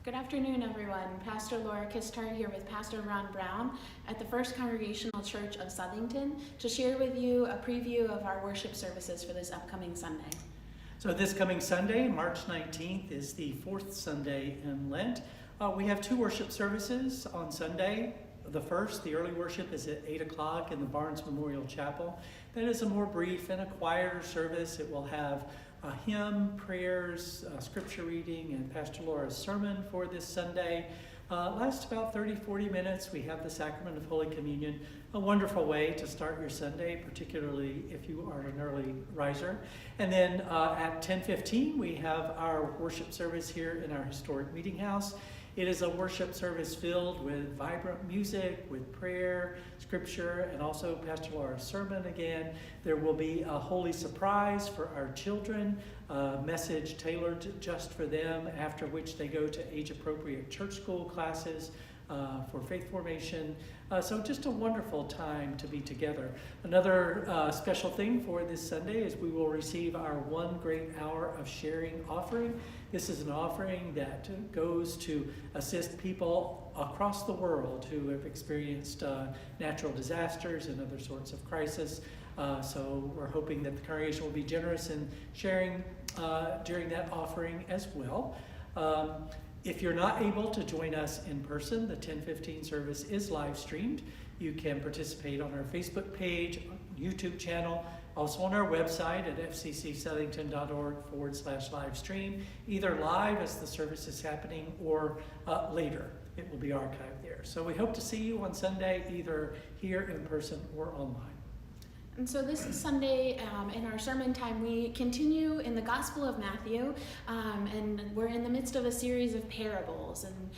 Good afternoon, everyone. Pastor Laura Kistar here with Pastor Ron Brown at the First Congregational Church of Southington to share with you a preview of our worship services for this upcoming Sunday. So this coming Sunday, March 19th, is the fourth Sunday in Lent. We have two worship services on Sunday. The first, the early worship, is at 8 o'clock in the Barnes Memorial Chapel. That is a more brief and a quieter service. It will have a hymn, prayers, scripture reading, and Pastor Laura's sermon for this Sunday. Lasts about 30-40 minutes. We have the Sacrament of Holy Communion, a wonderful way to start your Sunday, particularly if you are an early riser. And then at 10:15, we have our worship service here in our historic meeting house. It is a worship service filled with vibrant music, with prayer, scripture, and also Pastor Laura's sermon again. There will be a holy surprise for our children, a message tailored just for them, after which they go to age-appropriate church school classes for faith formation. So just a wonderful time to be together. Another special thing for this Sunday is we will receive our One Great Hour of Sharing offering. This is an offering that goes to assist people across the world who have experienced natural disasters and other sorts of crisis. So we're hoping that the congregation will be generous in sharing during that offering as well. If you're not able to join us in person, the 10:15 service is live streamed. You can participate on our Facebook page, YouTube channel, also on our website at fccsouthington.org/live stream, either live as the service is happening or later. It will be archived there. So we hope to see you on Sunday, either here in person or online. And so this Sunday, in our sermon time, we continue in the Gospel of Matthew, and we're in the midst of a series of parables. And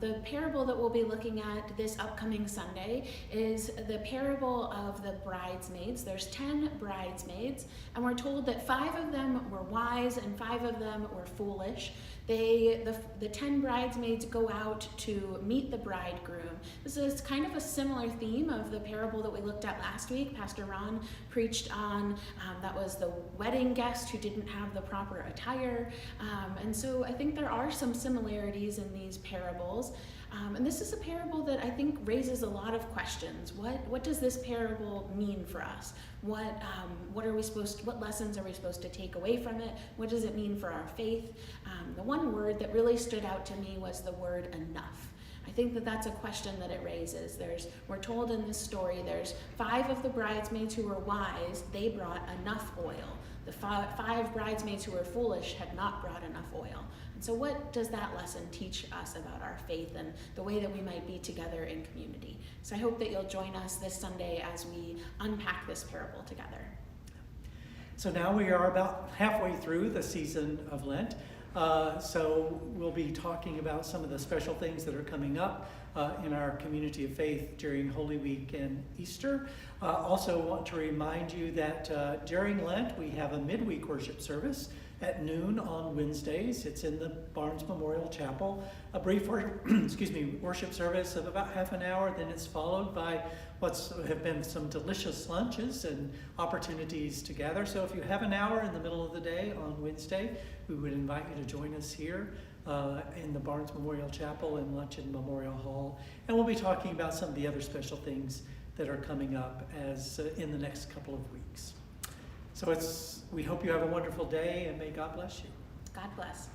the parable that we'll be looking at this upcoming Sunday is the parable of the bridesmaids. There's 10 bridesmaids, and we're told that 5 of them were wise and 5 of them were foolish. The 10 bridesmaids go out to meet the bridegroom. This is kind of a similar theme of the parable that we looked at last week. Pastor Ron preached on, that was the wedding guest who didn't have the proper attire. And so I think there are some similarities in these parables. And this is a parable that I think raises a lot of questions. What does this parable mean for us? What lessons are we supposed to take away from it? What does it mean for our faith? The one word that really stood out to me was the word enough. I think that that's a question that it raises. We're told in this story there's 5 of the bridesmaids who were wise, they brought enough oil. The 5 bridesmaids who were foolish had not brought enough oil. And so what does that lesson teach us about our faith and the way that we might be together in community? So I hope that you'll join us this Sunday as we unpack this parable together. So now we are about halfway through the season of Lent. So we'll be talking about some of the special things that are coming up in our community of faith during Holy Week and Easter. Also want to remind you that during Lent we have a midweek worship service at noon on Wednesdays. It's in the Barnes Memorial Chapel. A brief worship service of about half an hour, then it's followed by have been some delicious lunches and opportunities to gather. So if you have an hour in the middle of the day on Wednesday, we would invite you to join us here in the Barnes Memorial Chapel and lunch in Memorial Hall. And we'll be talking about some of the other special things that are coming up as in the next couple of weeks. So we hope you have a wonderful day, and may God bless you. God bless.